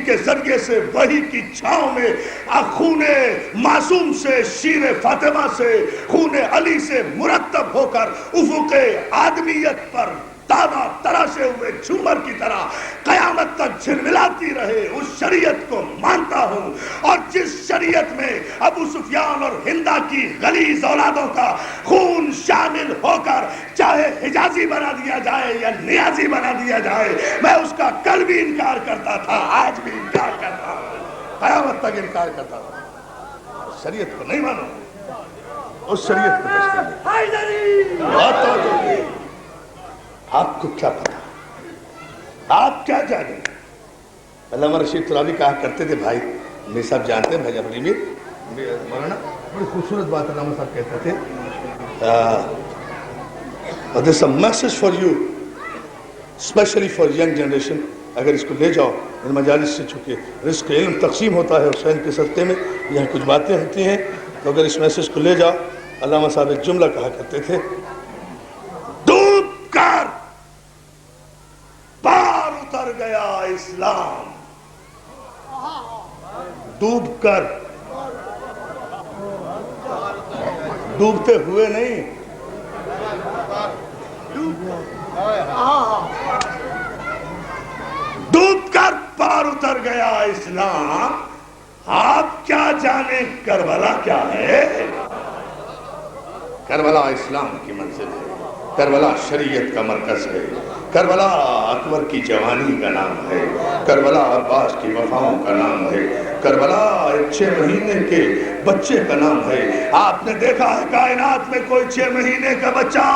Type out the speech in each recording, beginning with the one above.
کے ذریعے سے وحی کی چھاؤں میں خون معصوم سے، شیر فاطمہ سے، خون علی سے مرتب ہو کر افق آدمیت پر تازہ تراشے ہوئے جھومر کی طرح قیامت تک جھلملاتی رہے، اس شریعت کو مانتا ہوں۔ اور جس شریعت میں ابو سفیان اور ہندا کی غلیظ اولادوں کا خون شامل ہو کر چاہے حجازی بنا دیا جائے یا نیازی بنا دیا جائے، میں اس کا کل بھی انکار کرتا تھا، آج بھی انکار کرتا ہوں، قیامت تک انکار کرتا ہوں۔ شریعت کو نہیں مانو، اس شریعت کو تسلیم نہیں۔ بہت توجہ، آپ کو کیا پتا، آپ کیا جانیں؟ علامہ رشید ترابی کہا کرتے تھے، بھائی میرے صاحب جانتے ہیں، بھائی جعفر امیر مولانا، بڑی خوبصورت بات علامہ صاحب کہتے تھے، there's a message for you especially for young generation۔ اگر اس کو لے جاؤ ان مجالس سے، چونکہ رزق علم تقسیم ہوتا ہے حسین کے صدقے میں، یہاں کچھ باتیں ہوتی ہیں، تو اگر اس میسج کو لے جاؤ، علامہ صاحب ایک جملہ کہا کرتے تھے، ڈوب کر پار اتر گیا اسلام، ڈوب کر، ڈوبتے ہوئے نہیں، ڈوب کر پار اتر گیا اسلام۔ آپ کیا جانیں کربلا کیا ہے؟ کربلا اسلام کی منزل ہے، کربلا شریعت کا مرکز ہے، کربلا اکبر کی جوانی کا نام ہے، کربلا عباس کی وفاؤں کا نام ہے، کربلا ایک 6 مہینے کے بچے کا نام ہے۔ آپ نے دیکھا ہے کائنات میں کوئی 6 مہینے کا بچہ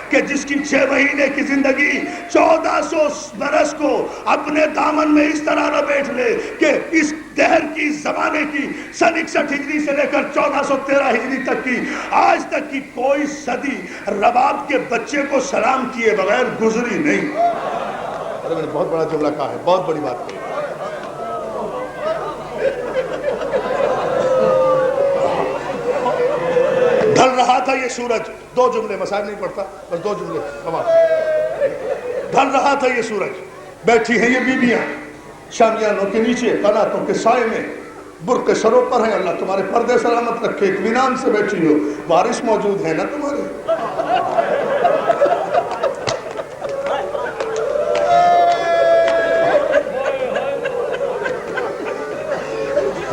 کہ جس کی 6 مہینے کی زندگی 1400 برس کو اپنے دامن میں اس طرح نہ بیٹھ لے کہ اس دہر کی زمانے کی سن 61 ہجری سے لے کر 1413 ہجری تک کی آج تک کی کوئی صدی رباب کے بچے کو سلام کیے بغیر گزری نہیں۔ میں نے بہت بڑا جملہ کہا ہے، بہت بڑی بات کہی۔ ڈھل رہا تھا یہ سورج، 2 جملے، مسائل نہیں پڑھتا، بس 2 جملے کمال۔ ڈھل رہا تھا یہ سورج، بیٹھی ہیں یہ بیویاں شامیانوں کے نیچے، قناتوں کے سائے میں، برقع سروں پر ہیں، اللہ تمہارے پردے سلامت رکھے، اطمینان سے بیٹھی ہو، وارث موجود ہے نا تمہارے؟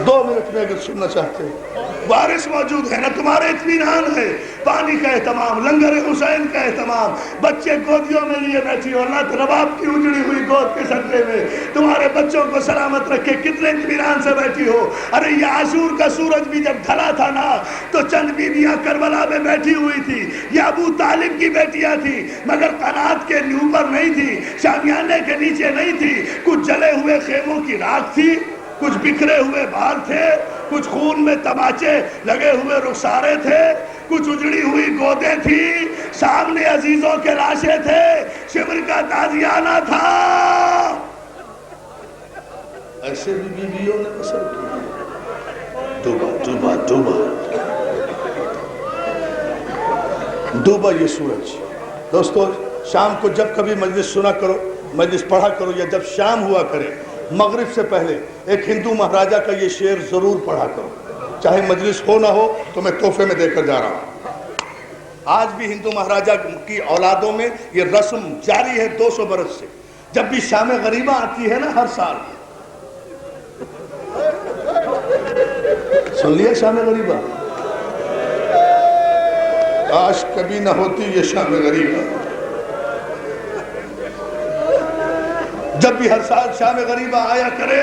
2 منٹ میں اگر سننا چاہتے ہیں، وارث موجود ہے نا تمہارے؟ اطمینان ہے، پانی کا اہتمام، لنگر حسین کا اہتمام، بچے گودیوں میں لیے بیٹھی ہو، اللہ رباب کی اجڑی ہوئی گود کے صدقے میں تمہارے بچوں کو سلامت رکھے، کتنے اطمینان سے بیٹھی ہو۔ ارے یہ عاشور کا سورج بھی جب ڈھلا تھا نا تو چند بیویاں کربلا میں بیٹھی ہوئی تھی، یہ ابو طالب کی بیٹیاں تھی، مگر قنات کے اوپر نہیں تھی، شامیانے کے نیچے نہیں تھی، کچھ جلے ہوئے خیموں کی راکھ تھی، کچھ بکھرے ہوئے بال تھے، کچھ خون میں تماچے لگے ہوئے رخسارے تھے، کچھ اجڑی ہوئی گودیں تھی، سامنے عزیزوں کے لاشیں تھے، شبر کا تازیانہ تھا۔ ایسے بھی بیویوں نے بسر کی، ڈوبا یہ سورج۔ دوستو شام کو جب کبھی مجلس سنا کرو، مجلس پڑھا کرو، یا جب شام ہوا کرے مغرب سے پہلے ایک ہندو مہاراجہ کا یہ شعر ضرور پڑھا کرو، چاہے مجلس ہو نہ ہو تو میں تحفے میں دے کر جا رہا ہوں۔ آج بھی ہندو مہاراجہ کی اولادوں میں یہ رسم جاری ہے 200 برس سے، جب بھی شام غریبہ آتی ہے نا ہر سال، سن لیا شام غریبہ؟ کاش کبھی نہ ہوتی یہ شام غریبہ۔ جب بھی ہر سال شام غریبہ آیا کرے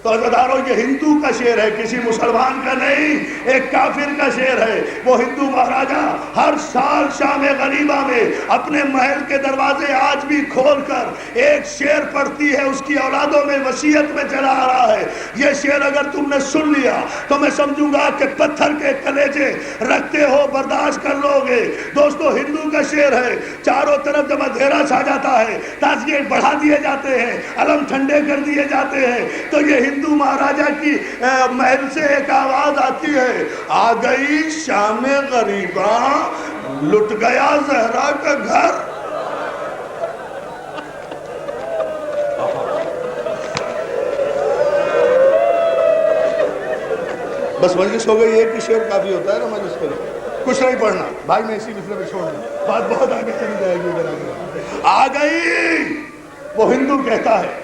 تو عزیزانو یہ ہندو کا شعر ہے، کسی مسلمان کا نہیں، ایک کافر کا شعر ہے۔ وہ ہندو مہاراجہ ہر سال شام غریبہ میں اپنے محل کے دروازے آج بھی کھول کر ایک شعر پڑھتی ہے، اس کی اولادوں میں وصیت میں چلا آ رہا ہے۔ یہ شعر اگر تم نے سن لیا تو میں سمجھوں گا کہ پتھر کے کلیجے رکھتے ہو، برداشت کر لو گے۔ دوستو ہندو کا شعر ہے، چاروں طرف جب اندھیرا چھا جاتا ہے تازیے بڑھا دیے جاتے ہیں، علم ٹھنڈے کر دیے جاتے ہیں، تو یہ ہندو مہاراجہ کی محل سے ایک آواز آتی ہے، آ گئی شام غریبہ، لٹ گیا زہرا کا گھر۔ بس مجلس ہو گئی، ایک ہی شعر کافی ہوتا ہے نا مجلس کے لیے، کچھ نہیں پڑھنا بھائی، میں اسی مصرے میں چھوڑ دوں، بات بہت آگے چلی جائے گی ادھر آگے۔ آ گئی، وہ ہندو کہتا ہے،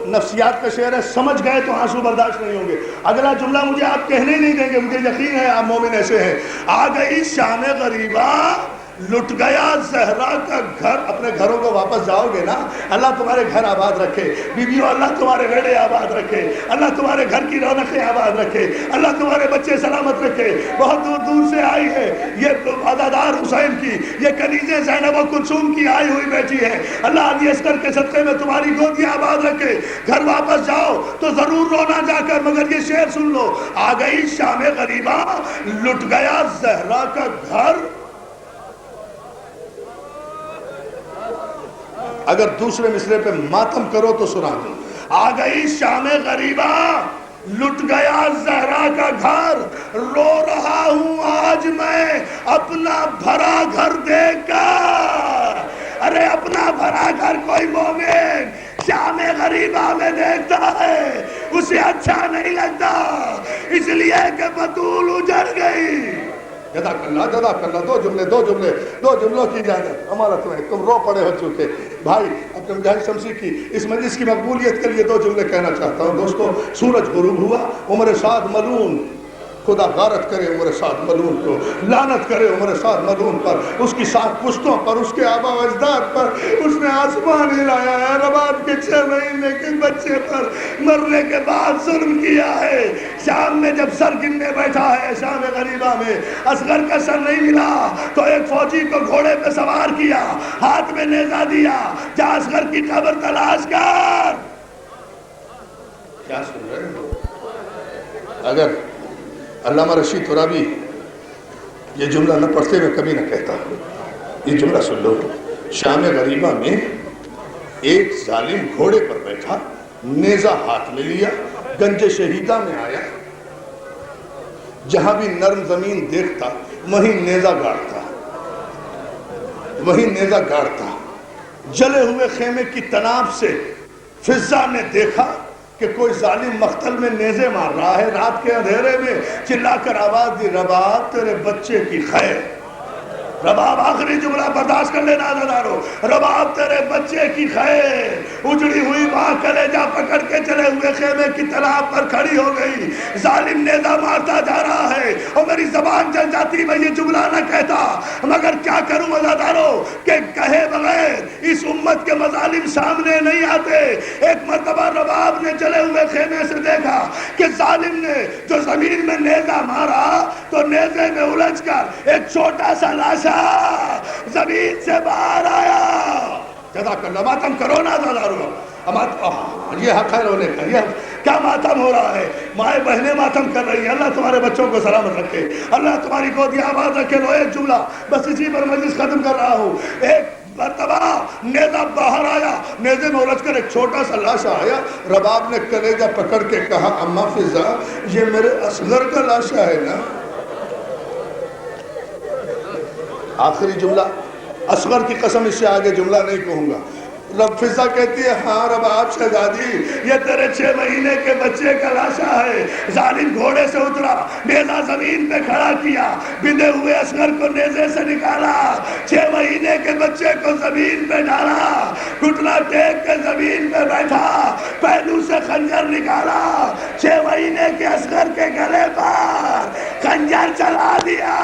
نفسیات کا شعر ہے، سمجھ گئے تو آنسو برداشت نہیں ہوں گے، اگلا جملہ مجھے آپ کہنے نہیں دیں گے، مجھے یقین ہے آپ مومن ایسے ہیں۔ آ گئی شام غریبہ، لٹ گیا زہرا کا گھر، اپنے گھروں کو واپس جاؤ گے نا، اللہ تمہارے گھر آباد رکھے، بیویوں اللہ تمہارے بیڑے آباد رکھے، اللہ تمہارے گھر کی رونقیں آباد رکھے، اللہ تمہارے بچے سلامت رکھے۔ بہت دور دور سے آئی ہے یہ عزادار حسین کی، یہ کنیزیں زینب و کلثوم کی آئی ہوئی بیٹی ہے، اللہ علی اصغر کے صدقے میں تمہاری گودیاں آباد رکھے، گھر واپس جاؤ تو ضرور رونا جا کر، مگر یہ شعر سن لو، آ گئی شام غریبہ، لٹ گیا زہرا کا گھر۔ اگر دوسرے مصرے پہ ماتم کرو تو سنا دوں، آ گئی شام غریبہ، لٹ گیا زہرا کا گھر، رو رہا ہوں آج میں اپنا بھرا گھر دیکھ کر۔ ارے اپنا بھرا گھر کوئی مومن شام غریبہ میں دیکھتا ہے، اسے اچھا نہیں لگتا، اس لیے کہ بطول اجڑ گئی۔ جزاک اللہ، دو جملوں کی اجازت، ہمارا تم رو پڑے ہو چکے بھائی۔ اپنے مجاہد شمسی کی اس مجلس کی مقبولیت کے لیے دو جملے کہنا چاہتا ہوں۔ دوستو، سورج غروب ہوا، عمر سعد ملعون، خدا غارت کرے عمر سعد ملعون کو، لعنت کرے عمر سعد ملعون پر، اس کی سات پشتوں پر، اس کے آبا و اجداد پر، اس نے آسمان ہلایا ہے، رباب کے 6 مہینے کے بچے پر مرنے کے بعد ظلم کیا ہے۔ شام میں جب سر گننے بیٹھا ہے، شام غریبہ میں اصغر کا سر نہیں ملا تو ایک فوجی کو گھوڑے پہ سوار کیا، ہاتھ میں نیزہ دیا، جا اصغر کی قبر تلاش کر۔ کیا سن رہے ہو؟ اگر علامہ رشید ترابی یہ جملہ نہ پڑھتے میں کبھی نہ کہتا، یہ جملہ سن لو، شام غریبہ میں ایک ظالم گھوڑے پر بیٹھا، نیزہ ہاتھ میں لیا، گنج شہیدہ میں آیا، جہاں بھی نرم زمین دیکھتا وہیں نیزہ گاڑتا، جلے ہوئے خیمے کی تناب سے فضا نے دیکھا کہ کوئی ظالم مقتل میں نیزے مار رہا ہے، رات کے اندھیرے میں چلا کر آواز دی، رباب تیرے بچے کی خیر۔ رباب آخری جملہ برداشت کر لینا عزادارو، رباب تیرے بچے کی خیر۔ اجڑی ہوئی ماں کلیجہ پکڑ کے چلے ہوئے خیمے کی تلاب پر کھڑی ہو گئی، ظالم نیزہ مارتا جا رہا ہے، اور میری زبان جل جاتی میں یہ جملہ نہ کہتا، مگر کیا کروں عزادارو کہ کہے بغیر اس امت کے مظالم سامنے نہیں آتے۔ ایک مرتبہ رباب نے چلے ہوئے خیمے سے دیکھا کہ ظالم نے جو زمین میں نیزہ مارا تو نیزے میں الجھ کر ایک چھوٹا سا لاشا زمین سے باہر آیا۔ جزاک اللہ، ماتم کرو نا عزادارو، یہ حق ہے رونے کا، یہ کیا ماتم ہو رہا ہے، مائیں بہنیں ماتم کر رہی ہیں، اللہ تمہارے بچوں کو سلامت رکھے، اللہ تمہاری گودیاں آباد رکھے۔ لو ایک جملہ بس اسی پر مجلس ختم کر رہا ہوں۔ ایک مرتبہ نیزہ باہر آیا، نیزے میں الجھ کر ایک چھوٹا سا لاشا آیا، رباب نے کلیجہ پکڑ کے کہا، اماں فضا یہ میرے اصغر کا لاشا ہے نا۔ آخری جملہ، اصغر کی قسم اس سے آگے جملہ نہیں کہوں گا۔ رب فضا کہتی ہے، ہاں رباب شہزادی یہ تیرے 6 مہینے کے بچے کا لاشا ہے۔ ظالم گھوڑے سے اترا، نیزہ زمین پہ کھڑا کیا، بندھے ہوئے اصغر کو نیزے سے نکالا، 6 مہینے کے بچے کو زمین پہ ڈالا، گھٹنا ٹیک کے زمین پہ بیٹھا، پہلو سے خنجر نکالا، 6 مہینے کے اصغر کے گلے پر خنجر چلا دیا۔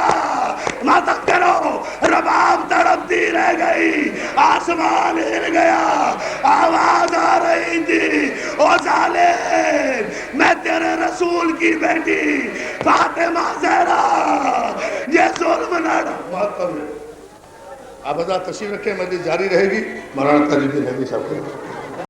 ماتم کرو، رباب تڑپتی رہ گئی، آسمان ہل گیا، آواز آ رہی تھی، او ظالم میں تیرے رسول کی بیٹی فاطمہ زہرا یہ ظلم نہ ماتم۔ آپ حضرات تشریف رکھیں، مجلس جاری رہے گی۔ مولانا تاج الدین حبیب صاحب